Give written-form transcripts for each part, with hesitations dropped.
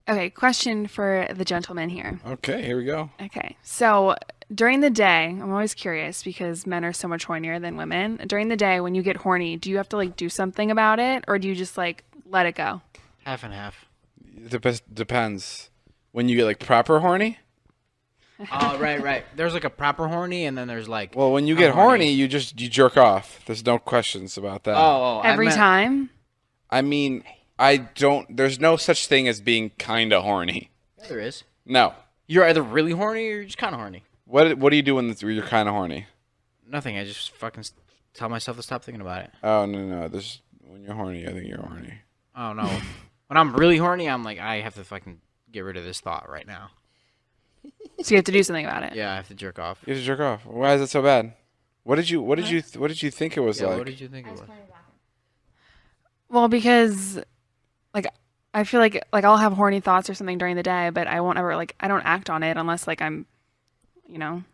Okay, question for the gentleman here. Okay, here we go. Okay, so during the day, I'm always curious because men are so much hornier than women. During the day, when you get horny, do you have to like do something about it, or do you just like let it go? Half and half. Depends. When you get like proper horny? Oh, right. There's like a proper horny, and then there's like. Well, when you get horny, you jerk off. There's no questions about that. Every time? I mean, there's no such thing as being kind of horny. Yeah, there is. No. You're either really horny or you're just kind of horny. What do you do when you're kind of horny? Nothing. I just fucking tell myself to stop thinking about it. Oh, no. When you're horny, I think you're horny. Oh, no. When I'm really horny, I'm like, I have to fucking get rid of this thought right now. So you have to do something about it. Yeah, I have to jerk off. You have to jerk off. Why is it so bad? What did you think it was like? What did you think it was? Well, because like I feel like I'll have horny thoughts or something during the day, but I won't ever I don't act on it unless like I'm,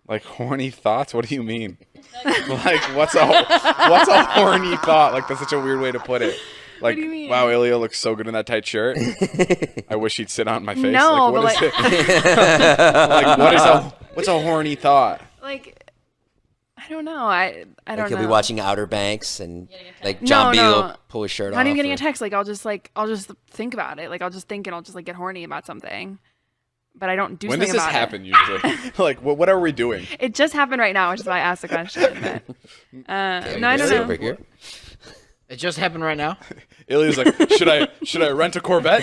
Like horny thoughts? What do you mean? Like what's a horny thought? Like that's such a weird way to put it. Like, what do you mean? Wow, Ilya looks so good in that tight shirt. I wish he'd sit on my face. No, like, what but is it? What's a horny thought? Like, I don't know. I don't know. You'll be watching Outer Banks and like John B will pull his shirt off. Not even getting a text. Like I'll just think about it. Like I'll just think and I'll just like get horny about something. But I don't do something about it. When does this happen usually? Like what are we doing? It just happened right now, which is why I asked the question. But, no, I don't know. Over here. It just happened right now. Ilya's like, should I rent a Corvette?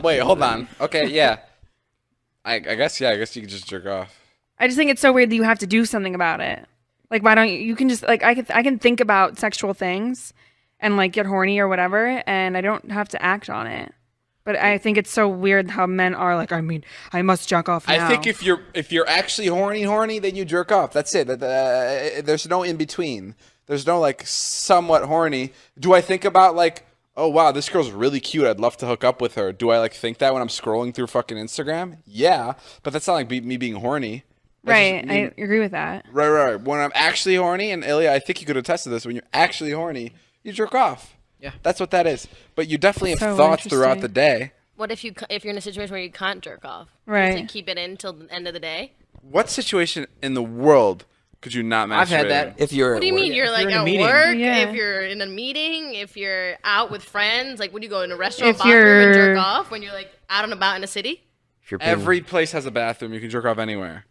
Wait, hold on. Okay, yeah. I guess you can just jerk off. I just think it's so weird that you have to do something about it. Like, why don't you can just like I can think about sexual things and like get horny or whatever, and I don't have to act on it. But I think it's so weird how men are like, I mean, I must jerk off now. I think if you're actually horny, then you jerk off. That's it. There's no in between. There's no like somewhat horny. Do I think about like, oh wow, this girl's really cute. I'd love to hook up with her. Do I like think that when I'm scrolling through fucking Instagram? Yeah, but that's not like me being horny. That's right, I agree with that. Right. When I'm actually horny, and Ilya, I think you could attest to this. When you're actually horny, you jerk off. Yeah, that's what that is. But you definitely have thoughts throughout the day. What if you're in a situation where you can't jerk off? Right. Just, like, keep it in till the end of the day. What situation in the world could you not masturbate? I've had that. If you're. What do you mean? You're like at meeting. work. Yeah. If you're in a meeting. If you're out with friends. Like, would you go in a restaurant If bathroom and you're- jerk off when you're like out and about in a city? If you're being, Every place has a bathroom. You can jerk off anywhere.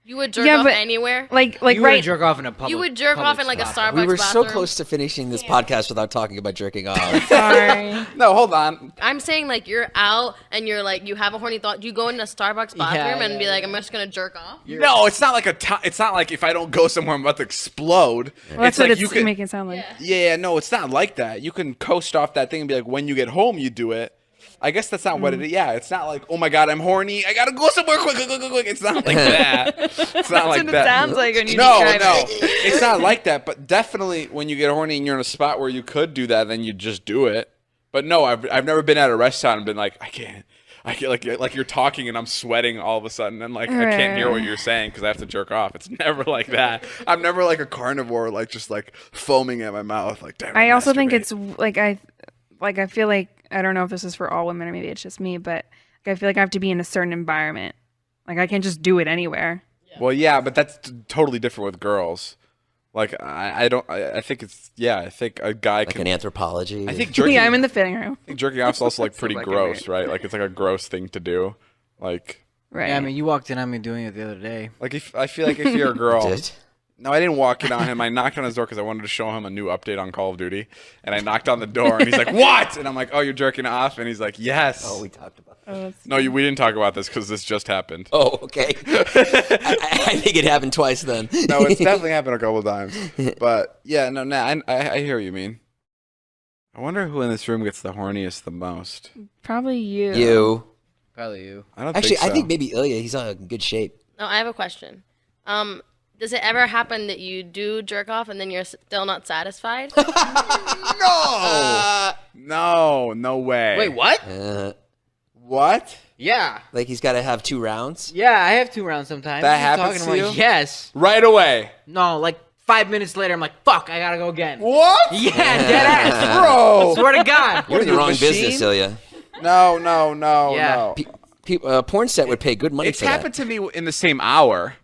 You would jerk Yeah, off but- anywhere. Like You wouldn't right. jerk off in a public. You would jerk off in like a spot. Starbucks we were so bathroom. close to finishing this podcast without talking about jerking off. Sorry. No, hold on. I'm saying like you're out and you're like you have a horny thought. You go in a Starbucks bathroom and be like, I'm just gonna jerk off. No, it's not like it's not like if I don't go somewhere I'm about to explode. Well, that's it's what like it's you can. making it sound like. Yeah, no, it's not like that. You can coast off that thing and be like, when you get home, you do it. I guess that's not what it is. Yeah, it's not like, oh my god, I'm horny. I gotta go somewhere quick. It's not like that. It's not like That's what that. it sounds like when you No, describe it. it's not like that. But definitely, when you get horny and you're in a spot where you could do that, then you just do it. But no, I've never been at a restaurant and been like, I can't like you're talking and I'm sweating all of a sudden and like I can't hear what you're saying because I have to jerk off. It's never like that. I'm never like a carnivore, like just like foaming at my mouth. Like damn. I also think it's like I feel like I don't know if this is for all women or maybe it's just me, but I feel like I have to be in a certain environment. Like I can't just do it anywhere. Well, yeah, but that's totally different with girls. Like I think it's I think a guy Like can. an anthropology. I think jerking. Yeah, I'm in the fitting room. I think jerking off's also like pretty fucking gross, weird. right? Like it's like a gross thing to do. Like Right. Yeah, I mean, you walked in on me doing it the other day. if I feel like if you're a girl. Did? No, I didn't walk in on him. I knocked on his door because I wanted to show him a new update on Call of Duty. And I knocked on the door, and he's like, "What?" And I'm like, "Oh, you're jerking off?" And he's like, "Yes." Oh, we talked about that. No, we didn't talk about this because this just happened. Oh, okay. I think it happened twice then. No, it's definitely happened a couple times. But yeah, no, I hear what you mean. I wonder who in this room gets the horniest the most. Probably you. You. Probably you. I don't Actually, think so. I think maybe Ilya. He's on good shape. No, I have a question. Does it ever happen that you do jerk off and then you're still not satisfied? No way. Wait, what? What? Yeah. Like he's got to have 2 rounds. Yeah, I have 2 rounds sometimes. That What are you happens talking to about? you? Yes. Right away. No, like 5 minutes later, I'm like, fuck, I gotta go again. What? Yeah, dead ass. Bro. Swear to God. You're in the you, wrong machine? business, Ilya. No, Yeah. no. A porn set would pay good money It's for happened that. to me in the same hour.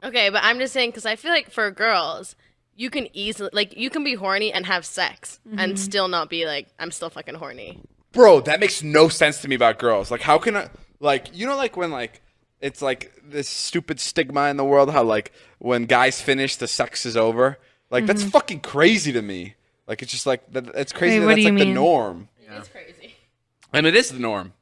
Okay, but I'm just saying because I feel like for girls, you can easily you can be horny and have sex and still not be like I'm still fucking horny. Bro, that makes no sense to me about girls. Like, how can I, like, you know, like when, like, it's like this stupid stigma in the world, how, like, when guys finish, the sex is over. Like, that's fucking crazy to me. Like, it's just like, it's crazy that what that's do like you the mean? norm. It's crazy. And it is the norm.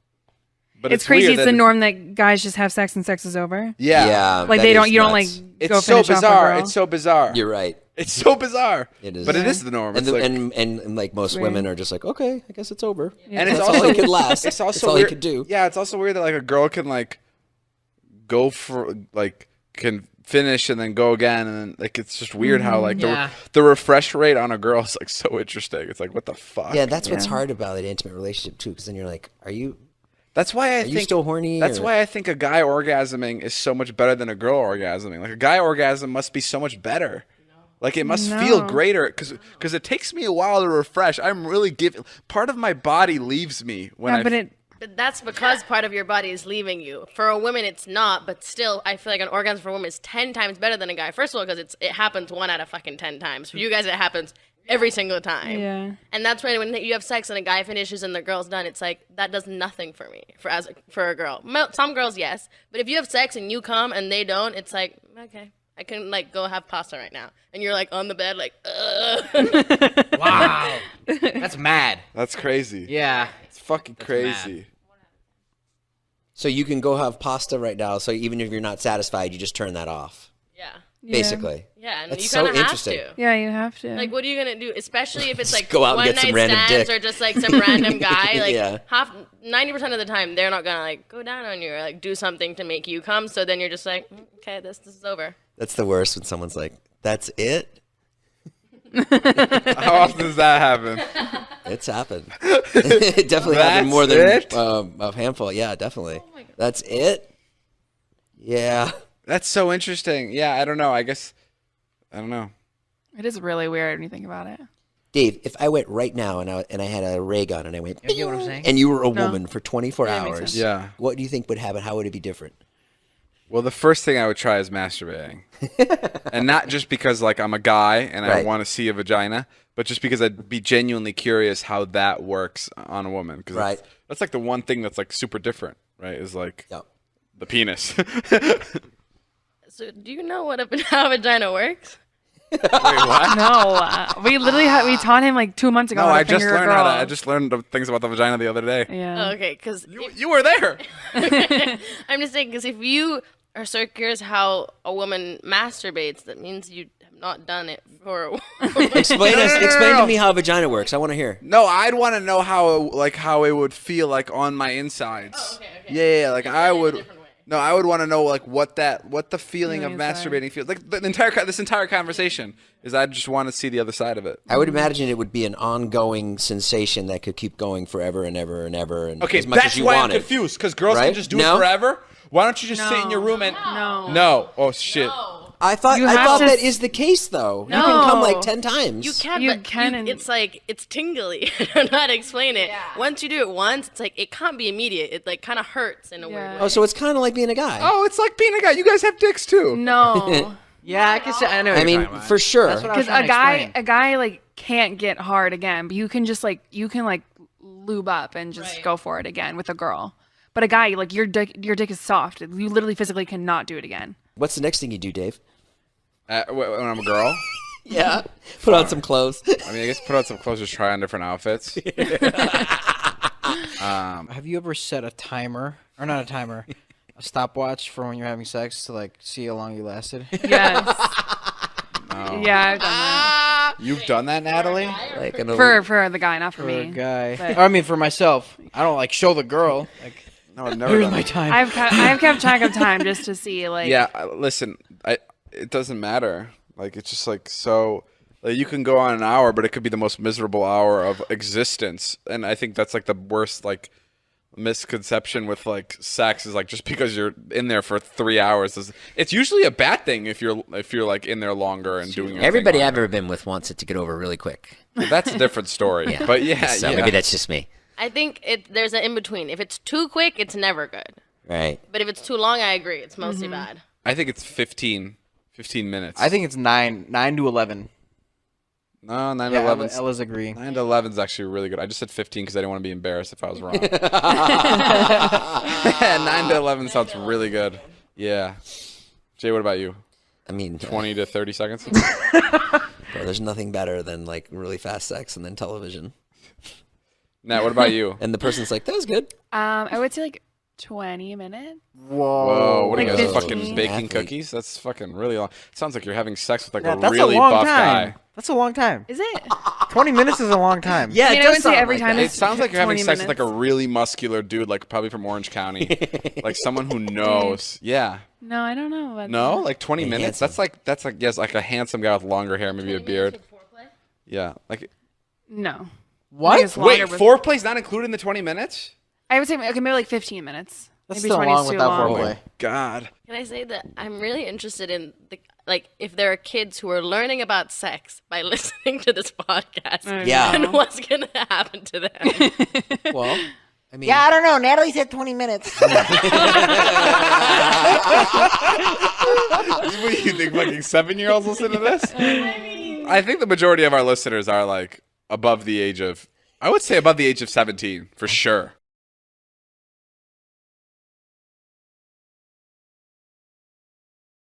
But It's crazy. weird It's that the norm that guys just have sex and sex is over. Yeah. Like that they is don't. You don't like nuts. go It's so finish off a bizarre. girl. It's so bizarre. You're right. It's so bizarre. It is. But it is the norm. And, It's like, and like most weird. women are just like, okay, I guess it's over. and it's That's also all he could last. It's also That's all weird. he could do. Yeah, it's also weird that like a girl can like go for like can finish and then go again, and then, like it's just weird how like Yeah. the refresh rate on a girl is like so interesting. It's like what the fuck. Yeah, that's what's Yeah. hard about an intimate relationship too, because then you're like, are you That's why I Are think you still horny? That's or- why I think a guy orgasming is so much better than a girl orgasming. Like a guy orgasm must be so much better. Like it must feel No. greater because it takes me a while to refresh. I'm really giving part of my body leaves me when Yeah, but it. But that's because part of your body is leaving you. For a woman, it's not. But still, I feel like an orgasm for a woman is 10 times better than a guy. First of all, because it happens 1 out of fucking 10 times. For you guys, it happens every single time. Yeah. And that's when you have sex and a guy finishes and the girl's done. It's like that does nothing for me for a girl. Some girls, yes. But if you have sex and you come and they don't, it's like okay. I can like go have pasta right now, and you're like on the bed, like, ugh. Wow. That's mad. that's crazy. Yeah. It's fucking crazy. So you can go have pasta right now. So even if you're not satisfied, you just turn that off. Yeah, Yeah. Basically. yeah, and That's you so kind of have interesting. to. Yeah, you have to. Like, what are you gonna do? Especially if it's like go out and one get some night random stands dick. or just like some random guy. Like Yeah. 90% of the time, they're not gonna like go down on you or like do something to make you come. So then you're just like, okay, this is over. That's the worst when someone's like, "That's it." How often does that happen? It's happened. It definitely happened more than That's a handful. Yeah, definitely. That's it. Yeah. That's so interesting. Yeah, I don't know. I guess I don't know. it is really weird when you think about it. Dave, if I went right now and I had a ray gun and I went, You get what I'm saying? and you were a No. woman for 24 Yeah, that makes hours, sense. Yeah. what do you think would happen? How would it be different? Well, the first thing I would try is masturbating. And not just because like I'm a guy and I Right. want to see a vagina, but just because I'd be genuinely curious how that works on a woman. Cause Right. that's like the one thing that's like super different, right? Is like Yep. the penis. So do you know how a vagina works? Wait, what? No, we literally we taught him like 2 months ago. No, how to I just finger a learned how to. girl. I just learned the things about the vagina the other day. Yeah. Oh, okay, because You were there. I'm just saying because if you are so curious how a woman masturbates, that means you have not done it for a while. Explain to me how a vagina works. I want to hear. No, I'd want to know how it would feel like on my insides. Oh, okay. Yeah, like I would. different way. No, I would want to know like what the feeling of Feeling inside. masturbating feels like. This entire conversation is I just want to see the other side of it. I would imagine it would be an ongoing sensation that could keep going forever and ever and ever. And Okay, as much that's as you why I'm want it. confused because girls Right? can just do No? it forever. Why don't you just sit in your room and No. Oh shit. I thought You have to that s- is the case though. You can come like No. 10 times. You can, You but can and- it's like it's tingly. I don't know how to explain it. Once you do it once, it's like it can't be immediate. It like kind of hurts in a weird Yeah. way. Oh, so it's kind of like being a guy. Oh, it's like being a guy. You guys have dicks too. No. Yeah, I can say. I know. What I you're mean, talking about. for sure. That's what I was Because trying to a guy like can't get hard again, but you can just like lube up and just Right. go for it again with a girl. But a guy, like your dick is soft. You literally physically cannot do it again. What's the next thing you do, Dave? When I'm a girl, Yeah. Put on some clothes. I mean, I guess put on some clothes, just try on different outfits. Have you ever set a timer, or not a timer, a stopwatch for when you're having sex to like see how long you lasted? Yes. No. Yeah, I've done that. You've done that, Natalie? Like an For the guy, not for For me. a guy. But- I mean, for myself. I don't like show the girl. Like, No, I've never here's done my that. time. I've kept track of time just to see like. Yeah, listen, it doesn't matter. Like it's just like so. Like, you can go on an hour, but it could be the most miserable hour of existence, and I think that's like the worst. Like misconception with like sex is like just because you're in there for 3 hours it's usually a bad thing if you're like in there longer and doing your Everybody thing I've ever been with wants it to get over really quick. longer. That's a different story. But yeah, So yeah. maybe that's just me. I think there's an in between. If it's too quick, it's never good. Right. But if it's too long, I agree. It's mostly bad. I think it's 15 minutes. I think it's 9 to 11. No, 9 to Yeah, 11. Ella's agreeing. 9 to 11 is actually really good. I just said 15 because I didn't want to be embarrassed if I was wrong. 9 to 11 sounds really good. Yeah. Jay, what about you? I mean, 20 to 30 seconds? bro, there's nothing better than like really fast sex and then television. Nat, what about you? And the person's like, that was good. I would say like 20 minutes. Whoa, what are you Like guys 15? fucking baking Athlete. cookies? That's fucking really long. It sounds like you're having sex with like Yeah, a that's really a long buff time. guy. That's a long time. Is it? 20 minutes is a long time. Yeah, I mean, it I does wouldn't say sound every like time that. It sounds like you're having 20 sex with like a minutes. really muscular dude, like probably from Orange County. Like someone who knows. Yeah. No, I don't know. About No, that. like 20 minutes. Handsome. That's like yes, like a handsome guy with longer hair, maybe a beard. Yeah. Like No. What? I think it's wait, longer with- foreplay's not included in the 20 minutes? I would say okay, maybe like 15 minutes. That's maybe still 20 is long too without long. foreplay. God. Can I say that I'm really interested in if there are kids who are learning about sex by listening to this podcast, I Yeah. and what's gonna happen to them? Well, I mean, Yeah, I don't know. Natalie said 20 minutes. What do you think? Fucking 7-year-olds listen to this? I think the majority of our listeners are like above the age of, I would say above the age of 17 for sure.